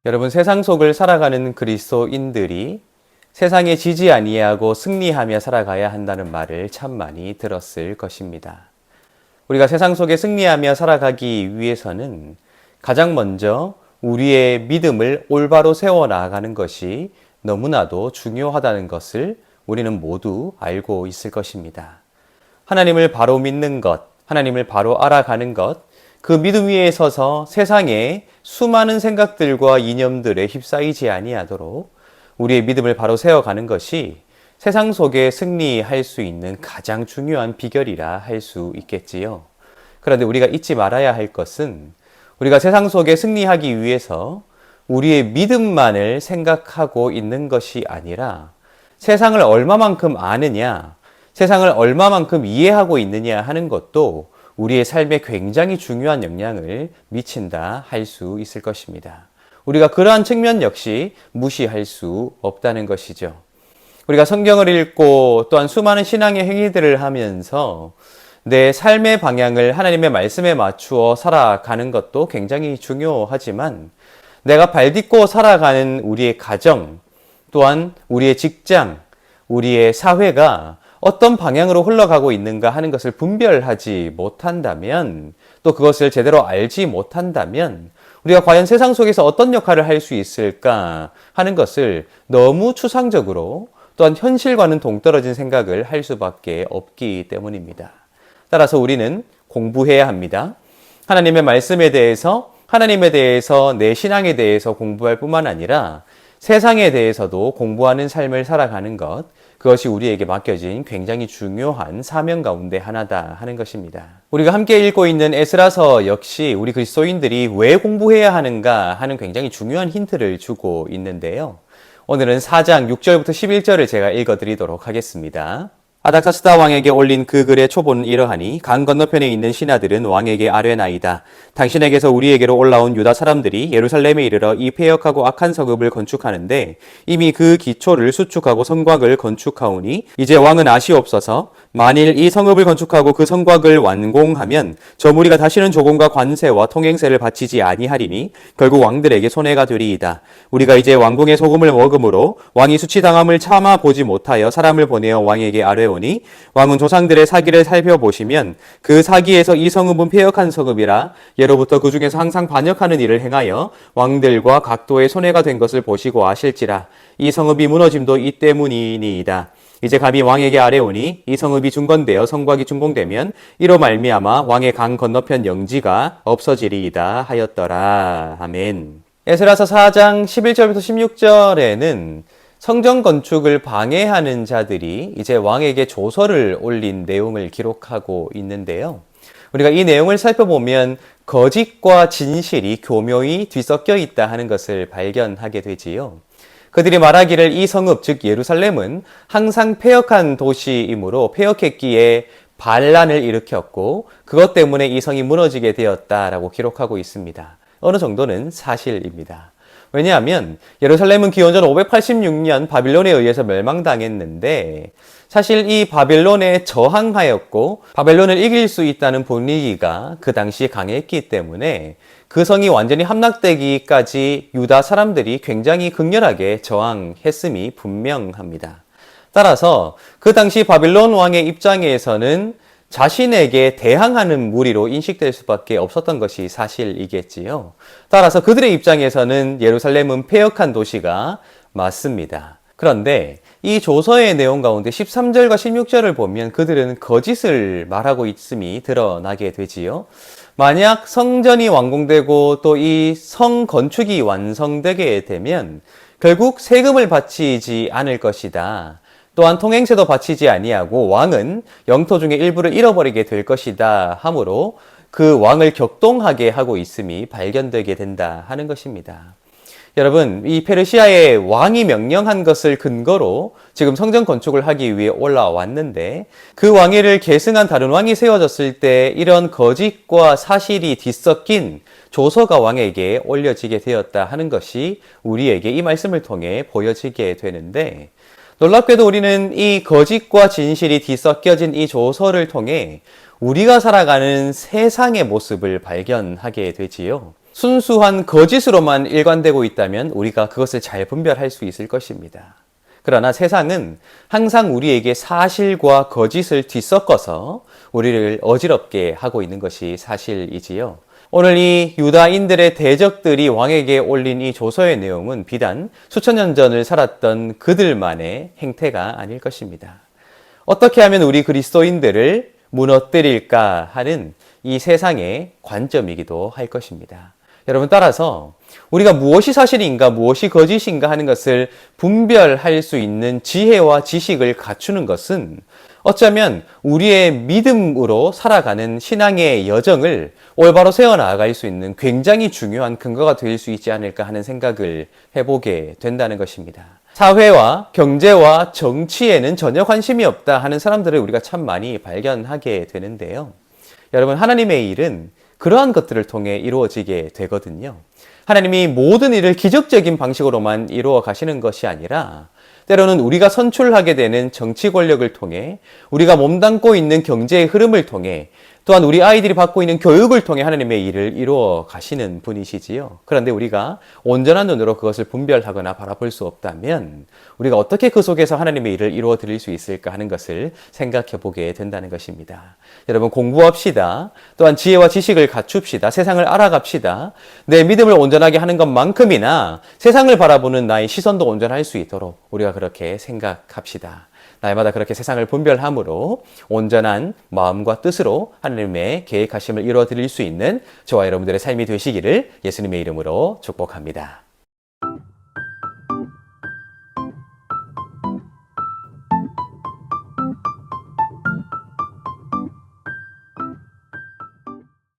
여러분, 세상 속을 살아가는 그리스도인들이 세상에 지지 아니하고 승리하며 살아가야 한다는 말을 참 많이 들었을 것입니다. 우리가 세상 속에 승리하며 살아가기 위해서는 가장 먼저 우리의 믿음을 올바로 세워 나가는 것이 너무나도 중요하다는 것을 우리는 모두 알고 있을 것입니다. 하나님을 바로 믿는 것, 하나님을 바로 알아가는 것, 그 믿음 위에 서서 세상의 수많은 생각들과 이념들에 휩싸이지 아니하도록 우리의 믿음을 바로 세워가는 것이 세상 속에 승리할 수 있는 가장 중요한 비결이라 할 수 있겠지요. 그런데 우리가 잊지 말아야 할 것은 우리가 세상 속에 승리하기 위해서 우리의 믿음만을 생각하고 있는 것이 아니라 세상을 얼마만큼 아느냐, 세상을 얼마만큼 이해하고 있느냐 하는 것도 우리의 삶에 굉장히 중요한 영향을 미친다 할 수 있을 것입니다. 우리가 그러한 측면 역시 무시할 수 없다는 것이죠. 우리가 성경을 읽고 또한 수많은 신앙의 행위들을 하면서 내 삶의 방향을 하나님의 말씀에 맞추어 살아가는 것도 굉장히 중요하지만 내가 발딛고 살아가는 우리의 가정, 또한 우리의 직장, 우리의 사회가 어떤 방향으로 흘러가고 있는가 하는 것을 분별하지 못한다면, 또 그것을 제대로 알지 못한다면 우리가 과연 세상 속에서 어떤 역할을 할 수 있을까 하는 것을 너무 추상적으로 또한 현실과는 동떨어진 생각을 할 수밖에 없기 때문입니다. 따라서 우리는 공부해야 합니다. 하나님의 말씀에 대해서, 하나님에 대해서, 내 신앙에 대해서 공부할 뿐만 아니라 세상에 대해서도 공부하는 삶을 살아가는 것, 그것이 우리에게 맡겨진 굉장히 중요한 사명 가운데 하나다 하는 것입니다. 우리가 함께 읽고 있는 에스라서 역시 우리 그리스도인들이 왜 공부해야 하는가 하는 굉장히 중요한 힌트를 주고 있는데요. 오늘은 4장 6절부터 11절을 제가 읽어드리도록 하겠습니다. 아닥사스다 왕에게 올린 그 글의 초본은 이러하니 강 건너편에 있는 신하들은 왕에게 아뢰나이다. 당신에게서 우리에게로 올라온 유다 사람들이 예루살렘에 이르러 이 패역하고 악한 성읍을 건축하는데 이미 그 기초를 수축하고 성곽을 건축하오니 이제 왕은 아시옵소서. 만일 이 성읍을 건축하고 그 성곽을 완공하면 저 무리가 다시는 조공과 관세와 통행세를 바치지 아니하리니 결국 왕들에게 손해가 되리이다. 우리가 이제 왕궁의 소금을 먹음으로 왕이 수치당함을 참아 보지 못하여 사람을 보내어 왕에게 아뢰 오니 왕은 조상들의 사기를 살펴보시면 그 사기에서 이 성읍은 패역한 성읍이라 예로부터 그 중에서 항상 반역하는 일을 행하여 왕들과 각도의 손해가 된 것을 보시고 아실지라 이 성읍이 무너짐도 이 때문이니이다. 이제 감히 왕에게 아뢰오니 이 성읍이 중건되어 성곽이 준공되면 이로 말미암아 왕의 강 건너편 영지가 없어지리이다 하였더라. 아멘. 에스라서 4장 11절부터 16절에는 성전 건축을 방해하는 자들이 이제 왕에게 조서를 올린 내용을 기록하고 있는데요. 우리가 이 내용을 살펴보면 거짓과 진실이 교묘히 뒤섞여 있다 하는 것을 발견하게 되지요. 그들이 말하기를 이 성읍, 즉 예루살렘은 항상 패역한 도시이므로 패역했기에 반란을 일으켰고 그것 때문에 이 성이 무너지게 되었다라고 기록하고 있습니다. 어느 정도는 사실입니다. 왜냐하면 예루살렘은 기원전 586년 바빌론에 의해서 멸망당했는데 사실 이 바빌론에 저항하였고 바빌론을 이길 수 있다는 분위기가 그 당시 강했기 때문에 그 성이 완전히 함락되기까지 유다 사람들이 굉장히 극렬하게 저항했음이 분명합니다. 따라서 그 당시 바빌론 왕의 입장에서는 자신에게 대항하는 무리로 인식될 수밖에 없었던 것이 사실이겠지요. 따라서 그들의 입장에서는 예루살렘은 패역한 도시가 맞습니다. 그런데 이 조서의 내용 가운데 13절과 16절을 보면 그들은 거짓을 말하고 있음이 드러나게 되지요. 만약 성전이 완공되고 또 이 성 건축이 완성되게 되면 결국 세금을 바치지 않을 것이다. 또한 통행세도 바치지 아니하고 왕은 영토 중에 일부를 잃어버리게 될 것이다 하므로 그 왕을 격동하게 하고 있음이 발견되게 된다 하는 것입니다. 여러분, 이 페르시아의 왕이 명령한 것을 근거로 지금 성전 건축을 하기 위해 올라왔는데 그 왕위를 계승한 다른 왕이 세워졌을 때 이런 거짓과 사실이 뒤섞인 조서가 왕에게 올려지게 되었다 하는 것이 우리에게 이 말씀을 통해 보여지게 되는데 놀랍게도 우리는 이 거짓과 진실이 뒤섞여진 이 조서를 통해 우리가 살아가는 세상의 모습을 발견하게 되지요. 순수한 거짓으로만 일관되고 있다면 우리가 그것을 잘 분별할 수 있을 것입니다. 그러나 세상은 항상 우리에게 사실과 거짓을 뒤섞어서 우리를 어지럽게 하고 있는 것이 사실이지요. 오늘 이 유다인들의 대적들이 왕에게 올린 이 조서의 내용은 비단 수천 년 전을 살았던 그들만의 행태가 아닐 것입니다. 어떻게 하면 우리 그리스도인들을 무너뜨릴까 하는 이 세상의 관점이기도 할 것입니다. 여러분, 따라서 우리가 무엇이 사실인가 무엇이 거짓인가 하는 것을 분별할 수 있는 지혜와 지식을 갖추는 것은 어쩌면 우리의 믿음으로 살아가는 신앙의 여정을 올바로 세워나갈 수 있는 굉장히 중요한 근거가 될 수 있지 않을까 하는 생각을 해보게 된다는 것입니다. 사회와 경제와 정치에는 전혀 관심이 없다 하는 사람들을 우리가 참 많이 발견하게 되는데요. 여러분, 하나님의 일은 그러한 것들을 통해 이루어지게 되거든요. 하나님이 모든 일을 기적적인 방식으로만 이루어 가시는 것이 아니라 때로는 우리가 선출하게 되는 정치 권력을 통해, 우리가 몸담고 있는 경제의 흐름을 통해, 또한 우리 아이들이 받고 있는 교육을 통해 하나님의 일을 이루어 가시는 분이시지요. 그런데 우리가 온전한 눈으로 그것을 분별하거나 바라볼 수 없다면 우리가 어떻게 그 속에서 하나님의 일을 이루어 드릴 수 있을까 하는 것을 생각해 보게 된다는 것입니다. 여러분, 공부합시다. 또한 지혜와 지식을 갖춥시다. 세상을 알아갑시다. 내 믿음을 온전하게 하는 것만큼이나 세상을 바라보는 나의 시선도 온전할 수 있도록 우리가 그렇게 생각합시다. 날마다 그렇게 세상을 분별함으로 온전한 마음과 뜻으로 하나님의 계획하심을 이루어 드릴 수 있는 저와 여러분들의 삶이 되시기를 예수님의 이름으로 축복합니다.